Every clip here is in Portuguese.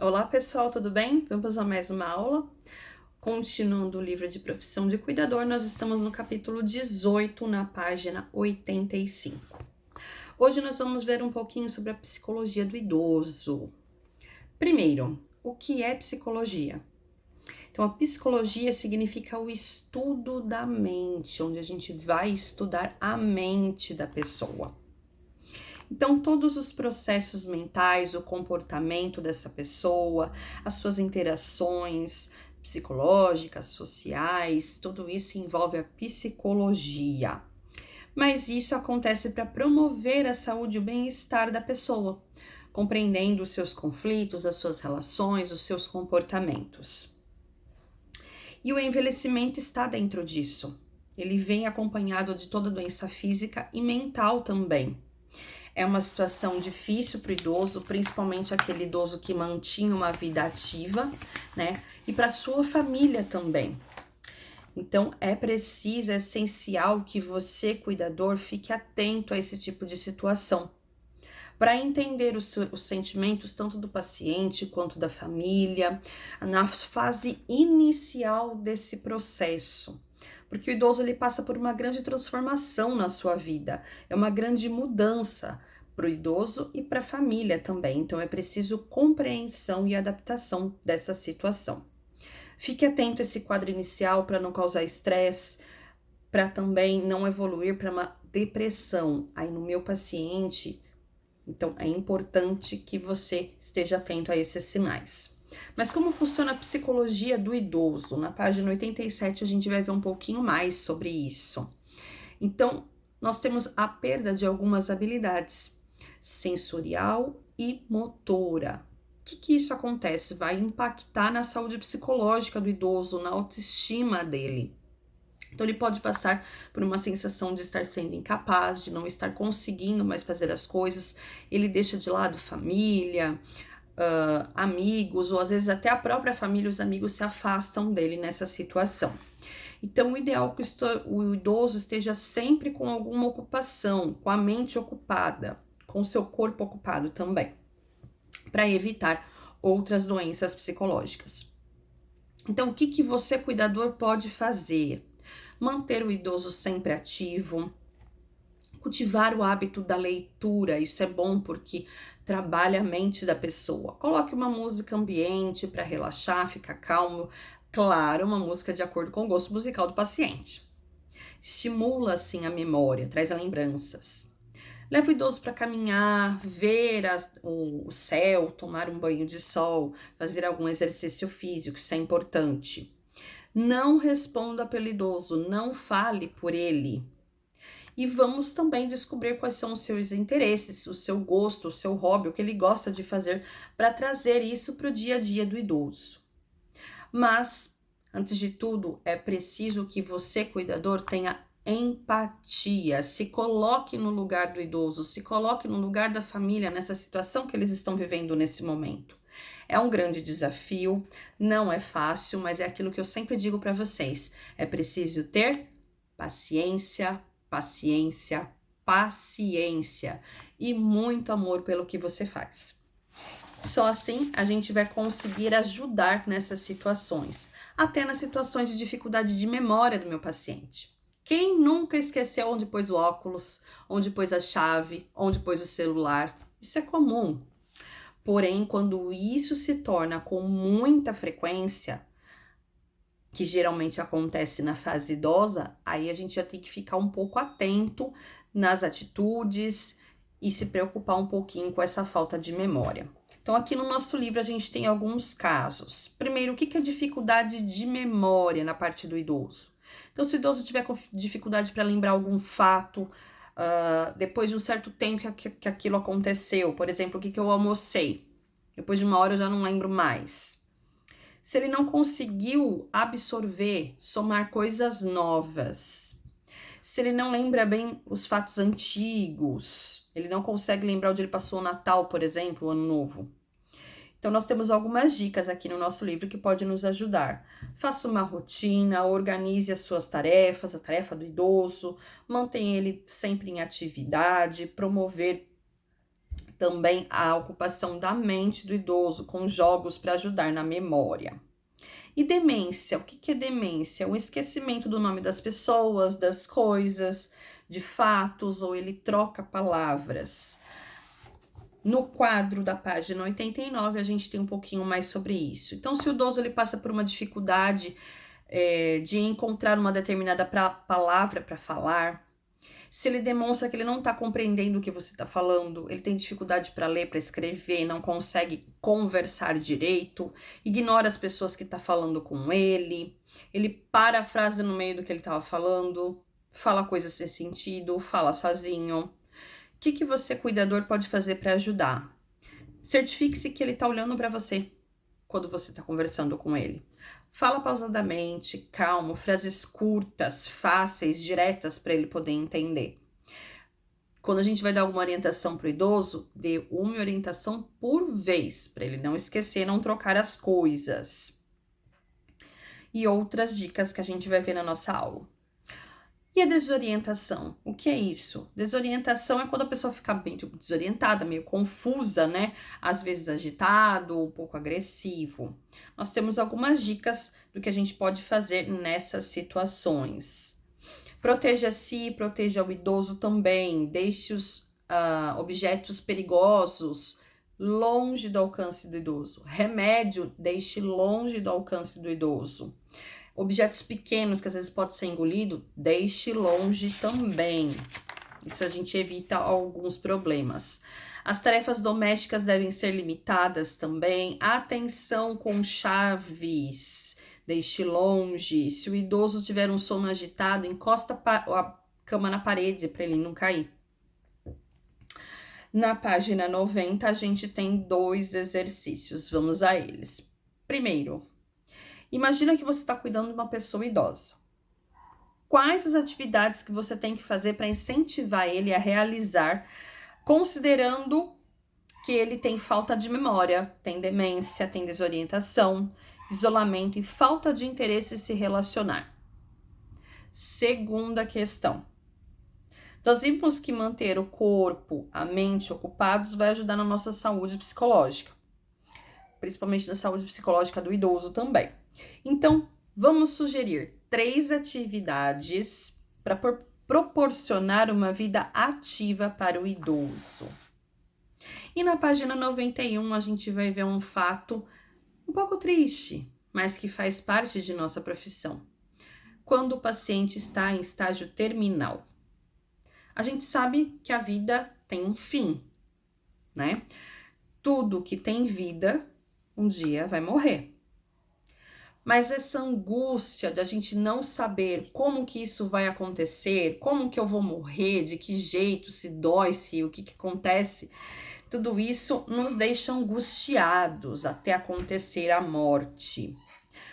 Olá pessoal, tudo bem? Vamos a mais uma aula. Continuando o livro de profissão de cuidador, nós estamos no capítulo 18, na página 85. Hoje nós vamos ver um pouquinho sobre a psicologia do idoso. Primeiro, o que é psicologia? Então, a psicologia significa o estudo da mente, onde a gente vai estudar a mente da pessoa. Então, todos os processos mentais, o comportamento dessa pessoa, as suas interações psicológicas, sociais, tudo isso envolve a psicologia. Mas isso acontece para promover a saúde e o bem-estar da pessoa, compreendendo os seus conflitos, as suas relações, os seus comportamentos. E o envelhecimento está dentro disso. Ele vem acompanhado de toda doença física e mental também. É uma situação difícil para o idoso, principalmente aquele idoso que mantinha uma vida ativa, né? E para sua família também. Então, é preciso, é essencial que você, cuidador, fique atento a esse tipo de situação, para entender os sentimentos tanto do paciente quanto da família, na fase inicial desse processo. Porque o idoso ele passa por uma grande transformação na sua vida, é uma grande mudança para o idoso e para a família também. Então é preciso compreensão e adaptação dessa situação. Fique atento a esse quadro inicial para não causar estresse, para também não evoluir para uma depressão. Aí no meu paciente, então é importante que você esteja atento a esses sinais. Mas como funciona a psicologia do idoso? Na página 87 a gente vai ver um pouquinho mais sobre isso. Então, nós temos a perda de algumas habilidades sensorial e motora. O que isso acontece? Vai impactar na saúde psicológica do idoso, na autoestima dele. Então, ele pode passar por uma sensação de estar sendo incapaz, de não estar conseguindo mais fazer as coisas. Ele deixa de lado família, amigos, ou às vezes até a própria família e os amigos se afastam dele nessa situação. Então, o ideal é que o idoso esteja sempre com alguma ocupação, com a mente ocupada, com o seu corpo ocupado também, para evitar outras doenças psicológicas. Então, o que você, cuidador, pode fazer? Manter o idoso sempre ativo, cultivar o hábito da leitura, isso é bom porque trabalha a mente da pessoa. Coloque uma música ambiente para relaxar, ficar calmo. Claro, uma música de acordo com o gosto musical do paciente. Estimula assim a memória, traz lembranças. Leva o idoso para caminhar, ver o céu, tomar um banho de sol, fazer algum exercício físico, isso é importante. Não responda pelo idoso, não fale por ele. E vamos também descobrir quais são os seus interesses, o seu gosto, o seu hobby, o que ele gosta de fazer para trazer isso para o dia a dia do idoso. Mas, antes de tudo, é preciso que você, cuidador, tenha empatia, se coloque no lugar do idoso, se coloque no lugar da família nessa situação que eles estão vivendo nesse momento. É um grande desafio, não é fácil, mas é aquilo que eu sempre digo para vocês: é preciso ter paciência, paciência, paciência e muito amor pelo que você faz. Só assim a gente vai conseguir ajudar nessas situações, até nas situações de dificuldade de memória do meu paciente. Quem nunca esqueceu onde pôs o óculos, onde pôs a chave, onde pôs o celular? Isso é comum. Porém, quando isso se torna com muita frequência, que geralmente acontece na fase idosa, aí a gente já tem que ficar um pouco atento nas atitudes e se preocupar um pouquinho com essa falta de memória. Então, aqui no nosso livro a gente tem alguns casos. Primeiro, o que é dificuldade de memória na parte do idoso? Então, se o idoso tiver dificuldade para lembrar algum fato, depois de um certo tempo que aquilo aconteceu, por exemplo, o que eu almocei, depois de uma hora eu já não lembro mais. Se ele não conseguiu absorver, somar coisas novas, se ele não lembra bem os fatos antigos, ele não consegue lembrar onde ele passou o Natal, por exemplo, o Ano Novo. Então, nós temos algumas dicas aqui no nosso livro que podem nos ajudar. Faça uma rotina, organize as suas tarefas, a tarefa do idoso, mantenha ele sempre em atividade, promover Também a ocupação da mente do idoso com jogos para ajudar na memória. E demência, o que é demência? O esquecimento do nome das pessoas, das coisas, de fatos, ou ele troca palavras. No quadro da página 89, a gente tem um pouquinho mais sobre isso. Então, se o idoso ele passa por uma dificuldade de encontrar uma determinada palavra para falar, se ele demonstra que ele não está compreendendo o que você está falando, ele tem dificuldade para ler, para escrever, não consegue conversar direito, ignora as pessoas que estão falando com ele para a frase no meio do que ele estava falando, fala coisas sem sentido, fala sozinho. O que você, cuidador, pode fazer para ajudar? Certifique-se que ele está olhando para você quando você está conversando com ele. Fala pausadamente, calmo, frases curtas, fáceis, diretas para ele poder entender. Quando a gente vai dar alguma orientação para o idoso, dê uma orientação por vez, para ele não esquecer, não trocar as coisas. E outras dicas que a gente vai ver na nossa aula. E a desorientação? O que é isso? Desorientação é quando a pessoa fica bem desorientada, meio confusa, né? Às vezes agitado, um pouco agressivo. Nós temos algumas dicas do que a gente pode fazer nessas situações. Proteja a si, proteja o idoso também. Deixe os objetos perigosos longe do alcance do idoso. Remédio, deixe longe do alcance do idoso. Objetos pequenos que às vezes pode ser engolido, deixe longe também. Isso a gente evita alguns problemas. As tarefas domésticas devem ser limitadas também. Atenção com chaves, deixe longe. Se o idoso tiver um sono agitado, encosta a cama na parede para ele não cair. Na página 90, a gente tem 2 exercícios. Vamos a eles. Primeiro, imagina que você está cuidando de uma pessoa idosa. Quais as atividades que você tem que fazer para incentivar ele a realizar, considerando que ele tem falta de memória, tem demência, tem desorientação, isolamento e falta de interesse em se relacionar? Segunda questão. Nós vimos que manter o corpo, a mente ocupados vai ajudar na nossa saúde psicológica, principalmente na saúde psicológica do idoso também. Então, vamos sugerir 3 atividades para proporcionar uma vida ativa para o idoso. E na página 91, a gente vai ver um fato um pouco triste, mas que faz parte de nossa profissão. Quando o paciente está em estágio terminal. A gente sabe que a vida tem um fim, né? Tudo que tem vida, um dia vai morrer. Mas essa angústia de a gente não saber como que isso vai acontecer, como que eu vou morrer, de que jeito, se dói, se o que acontece, tudo isso nos deixa angustiados até acontecer a morte.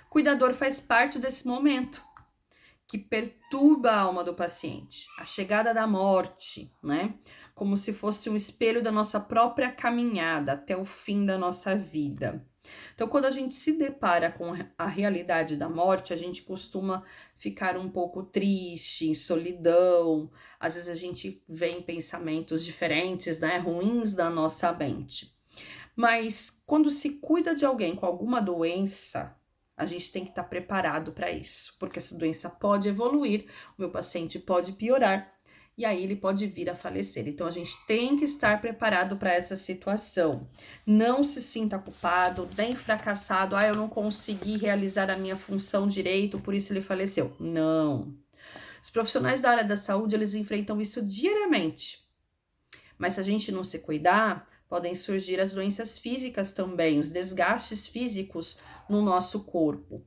O cuidador faz parte desse momento que perturba a alma do paciente, a chegada da morte, né? Como se fosse um espelho da nossa própria caminhada até o fim da nossa vida. Então, quando a gente se depara com a realidade da morte, a gente costuma ficar um pouco triste, em solidão. Às vezes a gente vê pensamentos diferentes, né, ruins da nossa mente. Mas quando se cuida de alguém com alguma doença, a gente tem que estar preparado para isso, porque essa doença pode evoluir, o meu paciente pode piorar, e aí ele pode vir a falecer. Então, a gente tem que estar preparado para essa situação. Não se sinta culpado, nem fracassado. Eu não consegui realizar a minha função direito, por isso ele faleceu. Não. Os profissionais da área da saúde, eles enfrentam isso diariamente. Mas se a gente não se cuidar, podem surgir as doenças físicas também, os desgastes físicos no nosso corpo,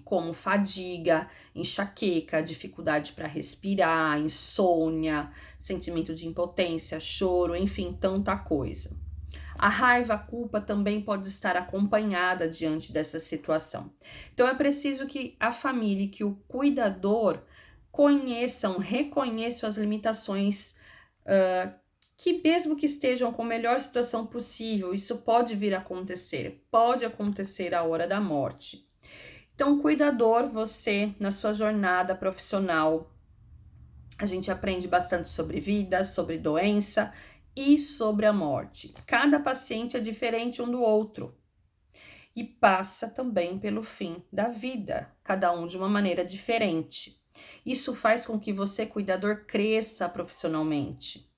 como fadiga, enxaqueca, dificuldade para respirar, insônia, sentimento de impotência, choro, enfim, tanta coisa. A raiva, a culpa também pode estar acompanhada diante dessa situação. Então, é preciso que a família, que o cuidador reconheçam as limitações que mesmo que estejam com a melhor situação possível, isso pode vir a acontecer, pode acontecer a hora da morte. Então, cuidador, você, na sua jornada profissional, a gente aprende bastante sobre vida, sobre doença e sobre a morte. Cada paciente é diferente um do outro e passa também pelo fim da vida, cada um de uma maneira diferente. Isso faz com que você, cuidador, cresça profissionalmente.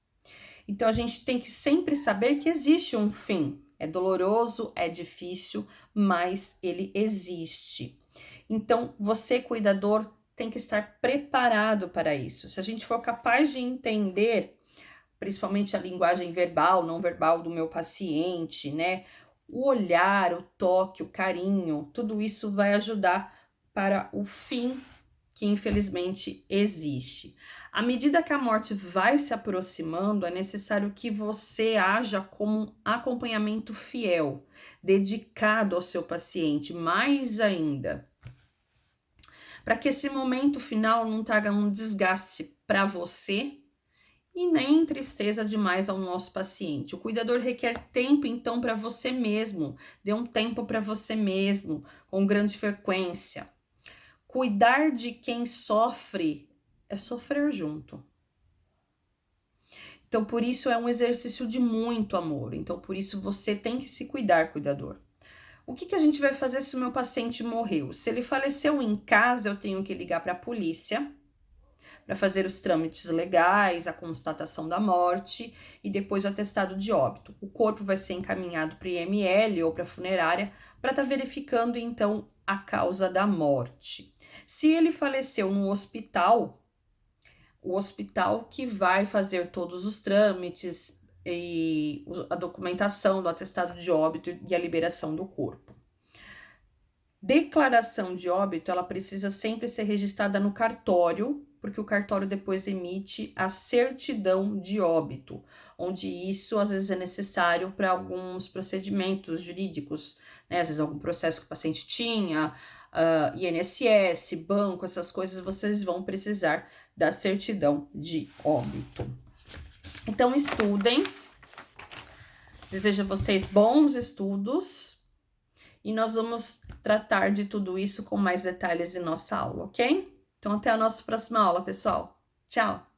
Então a gente tem que sempre saber que existe um fim. É doloroso, é difícil, mas ele existe. Então você, cuidador, tem que estar preparado para isso. Se a gente for capaz de entender, principalmente a linguagem verbal, não verbal do meu paciente, né? O olhar, o toque, o carinho, tudo isso vai ajudar para o fim que infelizmente existe. À medida que a morte vai se aproximando, é necessário que você haja como um acompanhamento fiel, dedicado ao seu paciente, mais ainda, para que esse momento final não traga um desgaste para você e nem tristeza demais ao nosso paciente. O cuidador requer tempo, então, para você mesmo. Dê um tempo para você mesmo, com grande frequência. Cuidar de quem sofre é sofrer junto. Então, por isso é um exercício de muito amor. Então, por isso você tem que se cuidar, cuidador. O que a gente vai fazer se o meu paciente morreu? Se ele faleceu em casa, eu tenho que ligar para a polícia para fazer os trâmites legais, a constatação da morte e depois o atestado de óbito. O corpo vai ser encaminhado para o IML ou para a funerária para estar verificando então a causa da morte. Se ele faleceu no hospital, o hospital que vai fazer todos os trâmites e a documentação do atestado de óbito e a liberação do corpo. Declaração de óbito, ela precisa sempre ser registrada no cartório, porque o cartório depois emite a certidão de óbito, onde isso às vezes é necessário para alguns procedimentos jurídicos, né? Às vezes algum processo que o paciente tinha, INSS, banco, essas coisas, vocês vão precisar da certidão de óbito. Então, estudem. Desejo a vocês bons estudos. E nós vamos tratar de tudo isso com mais detalhes em nossa aula, ok? Então, até a nossa próxima aula, pessoal. Tchau!